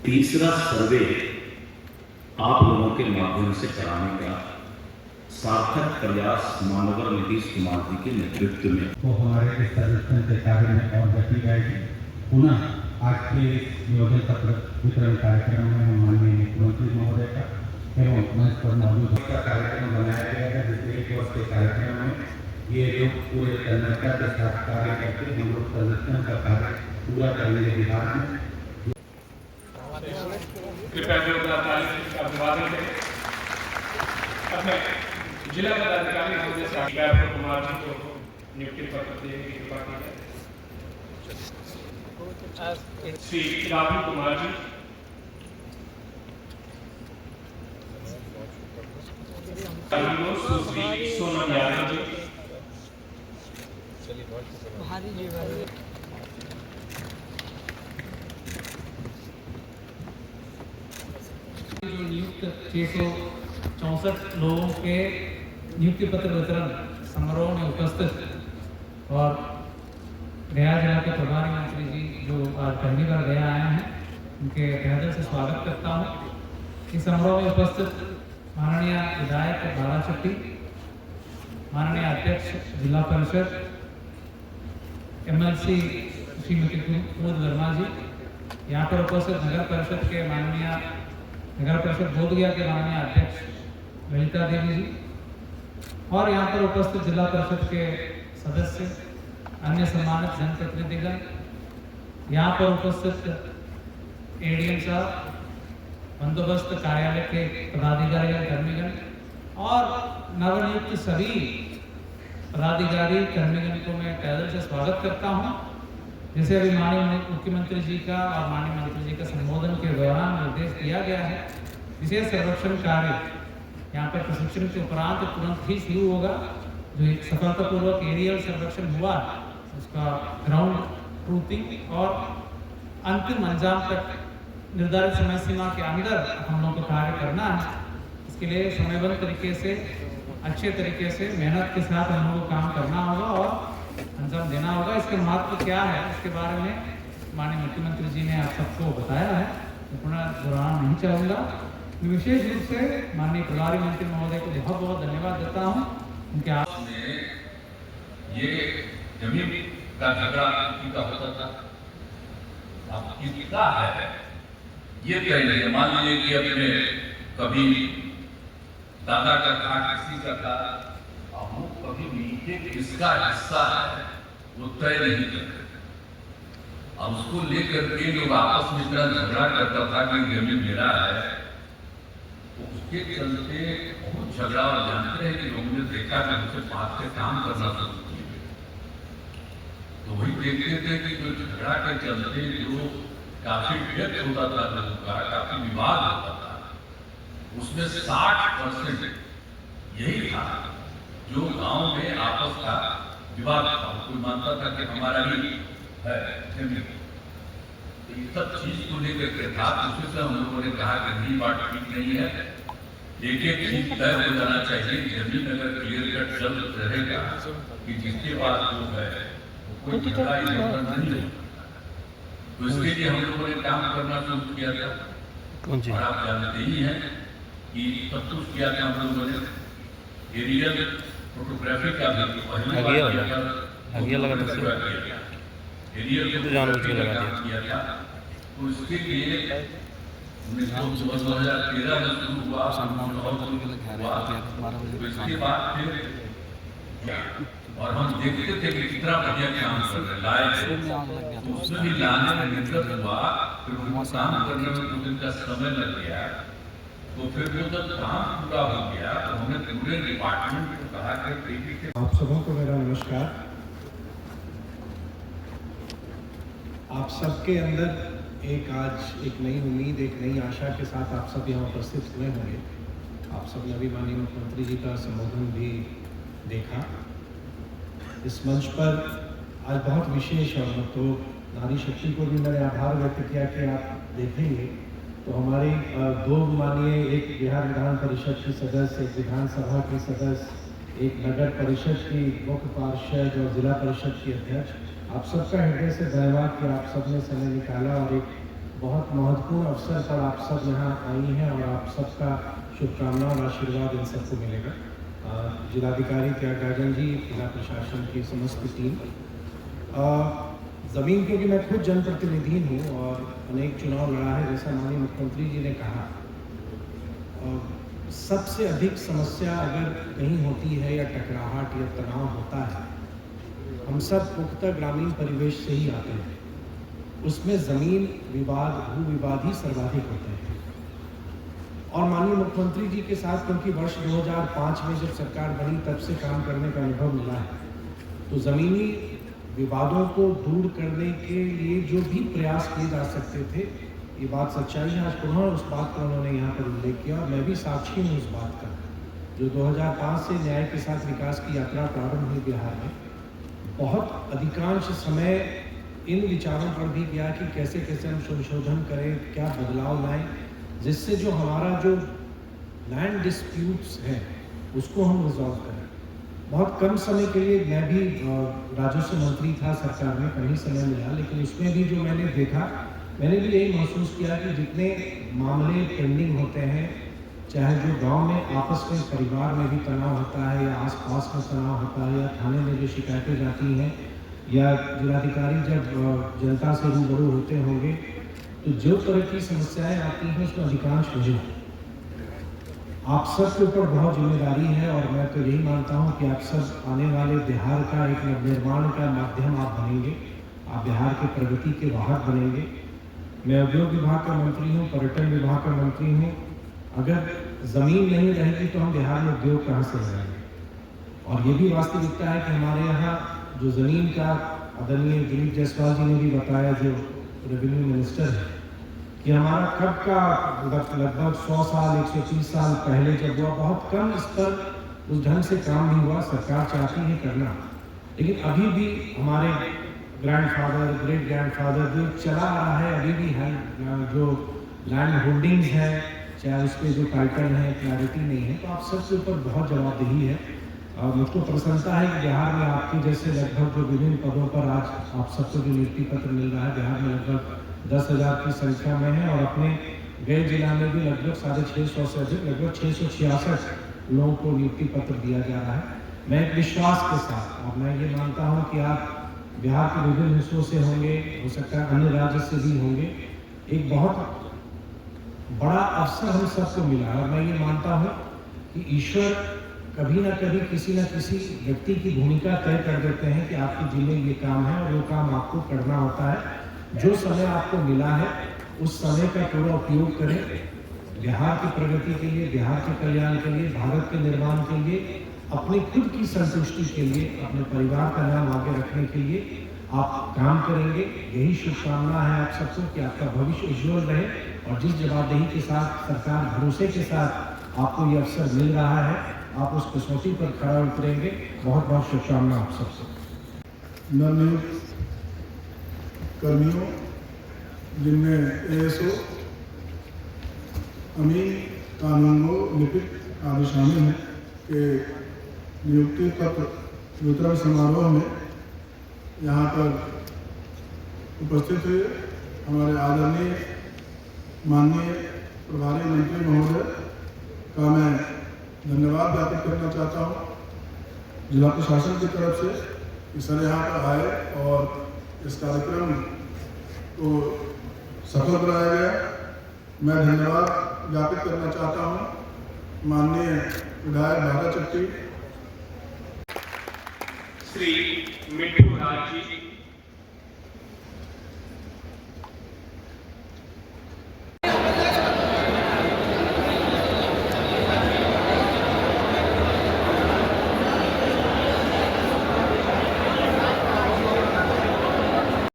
तीसरा सर्वे आप लोगों के माध्यम से कराने का सार्थक प्रयास मानवर नीतीश कुमार जी के नेतृत्व में तो हमारे इस सर्वेक्षण के कार्य में और गति आएगी। पुनः आज के नियोजन पत्र वितरण कार्यक्रम में हम माननीय मुख्यमंत्री महोदय का एवं मंच पर मौजूद कार्यक्रम बनाया गया है, जिसके एक वर्ष के कार्यक्रम में ये लोग पूरे तन्मयता के साथ कार्य करके हम लोग सर्वेक्षण का कार्य पूरा करेंगे विभाग में। कृपया अभिवादन करें। अब मैं जिला पदाधिकारी महोदय कुमार जी को नियुक्ति पत्र देने की कृपा की जाए। श्री राहुल कुमार जी, सुश्री सोनम यादव जी, जो नियुक्त 664 लोगों के नियुक्ति पत्र वितरण समारोह में उपस्थित और गया जिला के प्रभारी मंत्री जी जो आज पहली बार गया आए हैं, उनके तहे से स्वागत करता हूँ। इस समारोह में उपस्थित माननीय विधायक बालाचट्टी, माननीय अध्यक्ष जिला परिषद MLC श्रीमती कुमुद वर्मा जी, यहाँ पर उपस्थित नगर परिषद के माननीय नगर परिषद बोधगया के माननीय अध्यक्ष ललिता देवी जी और यहाँ पर उपस्थित जिला परिषद के सदस्य, अन्य सम्मानित जनप्रतिनिधिगण, यहाँ पर उपस्थित ADM साहब, बंदोबस्त कार्यालय के पदाधिकारी कर्मीगण और नवनियुक्त सभी पदाधिकारी कर्मीगण को मैं तहे से स्वागत करता हूँ। जैसे अभी माननीय मुख्यमंत्री जी का और माननीय मंत्री जी का संबोधन के दौरान निर्देश दिया गया है, विशेष सर्वेक्षण कार्य यहाँ पर प्रशिक्षण के उपरांत तुरंत ही शुरू होगा। जो एक सफलतापूर्वक एरियल सर्वेक्षण हुआ उसका ग्राउंड ट्रूथिंग और अंतिम अंजाम तक निर्धारित समय सीमा के अंदर हम लोगों को कार्य करना है। इसके लिए समयबद्ध तरीके से, अच्छे तरीके से, मेहनत के साथ हम लोगों को काम करना होगा और अंजाम देना होगा। इसके महत्व क्या है इसके बारे में माननीय मुख्यमंत्री जी ने आप सबको बताया है, मैं पुनः दोहराना नहीं चाहूँगा। विशेष रूप से माननीय प्रभारी मंत्री महोदय को बहुत बहुत धन्यवाद देता हूँ। उनके ये जमीन का झगड़ा का होता था, अब कितना है ये तय नहीं। मान लीजिए कि अपने कभी दादा का था, किसी का था, अब वो कभी नीचे किसका हिस्सा है वो तय नहीं करते। अब उसको लेकर के लोग आपस में इतना झगड़ा करता था कि जमीन मेरा है, तो उसके चलते बहुत झगड़ा। और जानते हैं कि लोगों ने देखा कि उनसे बात से काम करना शुरू किए, तो वही देखते थे कि जो झगड़ा के चलते जो काफी व्यक्त होता था लोगों का, काफी विवाद होता था, उसमें 60% यही था जो गांव में आपस का विवाद था। कोई मानता था कि हमारा ही है जमीन, तो ये सब चीज को लेकर के था। उसमें से हम लोगों ने कहा कि नहीं, बात ठीक नहीं है, एक एक चीज तय हो जाना चाहिए। जमीन अगर क्लियर कट जल्द रहेगा कि जिसके पास जो है वो कोई झगड़ा नहीं होगा, तो इसके लिए हम लोगों ने काम करना शुरू किया था। और आप जानते ही हैं कि सब कुछ किया था हम लोगों ने। एरियल फोटोग्राफी का भी एरियल किया था, तो इसके लिए 2013 में शुरू हुआ। इसके बाद फिर और हम देखते थे कि कितना बढ़िया काम कर रहे लाए, तो उसमें भी लाने में दिक्कत हुआ, फिर वो काम करने में 2 दिन का समय लग गया। तो फिर वो जब काम पूरा हो गया तो हमने पूरे डिपार्टमेंट को कहा कि आप सबों को मेरा नमस्कार। आप सबके अंदर आज एक नई उम्मीद, एक नई आशा के साथ आप सब यहाँ उपस्थित हुए होंगे। आप सब ने अभी माननीय मुख्यमंत्री जी का संबोधन भी देखा। इस मंच पर आज बहुत विशेष है, तो नारी शक्ति को भी मैंने आभार व्यक्त किया कि आप देखेंगे तो हमारी 2 माननीय, एक बिहार विधान परिषद की सदस्य, एक विधानसभा की सदस्य, एक नगर परिषद की मुख्य पार्षद और जिला परिषद की अध्यक्ष, आप सबका हृदय से धन्यवाद कि आप सबने समय निकाला और एक बहुत महत्वपूर्ण अवसर पर आप सब यहाँ आई हैं और आप सबका शुभकामना और आशीर्वाद इन सबको मिलेगा। जिलाधिकारी त्यागराजन जी, जिला प्रशासन की समस्त टीम, ज़मीन क्योंकि मैं खुद जनप्रतिनिधि हूँ और अनेक चुनाव लड़ा है, जैसा माननीय मुख्यमंत्री जी ने कहा, सबसे अधिक समस्या अगर कहीं होती है या टकराहट या तनाव होता है, हम सब पुख्ता ग्रामीण परिवेश से ही आते हैं, उसमें ज़मीन विवाद, भू विवाद ही सर्वाधिक होते हैं। और माननीय मुख्यमंत्री जी के साथ क्योंकि वर्ष 2005 में जब सरकार बनी तब से काम करने का अनुभव मिला है, तो ज़मीनी विवादों को दूर करने के लिए जो भी प्रयास किए जा सकते थे, ये बात सच्चाई है। आज पुनः उस बात का उन्होंने यहाँ पर उल्लेख किया और मैं भी साक्षी हूँ उस बात का। जो 2005 से न्याय के साथ विकास की यात्रा प्रारंभ हुई बिहार में, बहुत अधिकांश समय इन विचारों पर भी गया कि कैसे कैसे हम संशोधन करें, क्या बदलाव लाएं, जिससे जो हमारा जो लैंड डिस्प्यूट्स हैं उसको हम रिजॉल्व करें। बहुत कम समय के लिए मैं भी राजस्व मंत्री था सरकार में, कम ही समय मिला, लेकिन उसमें भी जो मैंने देखा, मैंने भी यही महसूस किया कि जितने मामले पेंडिंग होते हैं, चाहे जो गांव में आपस में परिवार में भी तनाव होता है या आसपास में तनाव होता है या थाने में जो शिकायतें जाती हैं या जिलाधिकारी जब जनता से रूबरू होते होंगे, तो जो तरह की समस्याएं आती हैं उसमें अधिकांश मुझे आप सब के ऊपर बहुत जिम्मेदारी है। और मैं तो यही मानता हूं कि आप सब आने वाले बिहार का एक निर्माण का माध्यम आप बनेंगे, आप बिहार के प्रगति के वाहक बनेंगे। मैं उद्योग विभाग का मंत्री हूँ, पर्यटन विभाग का मंत्री हूँ। अगर ज़मीन नहीं रहेगी तो हम बिहार में उद्योग कहाँ से लगाएंगे? और ये भी वास्तविकता है कि हमारे यहाँ जो ज़मीन का आदरणीय दिलीप जायसवाल जी ने भी बताया, जो रेवेन्यू मिनिस्टर है, कि हमारा कब का लगभग 100 साल 130 साल पहले जब हुआ, बहुत कम इस पर उस ढंग से काम नहीं हुआ। सरकार चाहती है करना, लेकिन अभी भी हमारे ग्रैंडफादर, ग्रेट ग्रैंडफादर जो चला आ रहा है, अभी भी है, जो लैंड होल्डिंग्स है, चाहे उस पर जो टाइटल है, क्लैरिटी नहीं है। तो आप सबके ऊपर बहुत जवाबदेही है। मुझको प्रसन्नता है कि बिहार में आपके जैसे लगभग जो विभिन्न पदों पर आज आप सबको जो नियुक्ति पत्र मिल रहा है, बिहार में लगभग 10,000 की संख्या में है और अपने गए जिला में भी लगभग 650 से अधिक, लगभग 666 लोगों को नियुक्ति पत्र दिया जा रहा है। मैं एक विश्वास के साथ, और मैं ये मानता हूँ कि आप बिहार के विभिन्न हिस्सों से होंगे, हो सकता है अन्य राज्य से भी होंगे, एक बहुत बड़ा अवसर हम सबको मिला है। और मैं ये मानता हूँ कि ईश्वर कभी ना कभी किसी न किसी व्यक्ति की भूमिका तय कर देते हैं कि आपके जिले ये काम है और वो काम आपको करना होता है। जो समय आपको मिला है उस समय का पूरा उपयोग करें, बिहार की प्रगति के लिए, बिहार के कल्याण के लिए, भारत के निर्माण के लिए, अपनी खुद की संतुष्टि के लिए, अपने परिवार का नाम आगे रखने के लिए आप काम करेंगे। यही शुभकामना है आप सबको कि आपका भविष्य उज्ज्वल रहे और जिस जवाबदेही के साथ सरकार भरोसे के साथ आपको ये अवसर मिल रहा है, आप उस कसौटी पर खड़ा उतरेंगे। बहुत बहुत शुभकामना आप सबसे। नवनियुक्त कर्मियों, जिनमें ASO, अमीन, कानूनगो, लिपिक आदि शामिल हैं, के नियुक्ति पत्र वितरण समारोह में यहाँ पर उपस्थित हुए हमारे आदरणीय माननीय प्रभारी मंत्री महोदय का मैं धन्यवाद ज्ञापित करना चाहता हूँ। जिला प्रशासन की तरफ से कि सर यहाँ पर आए और इस कार्यक्रम को सफल बनाया गया। मैं धन्यवाद ज्ञापित करना चाहता हूँ माननीय विधायक भागा चट्टी, श्री मिट्टू राज जी,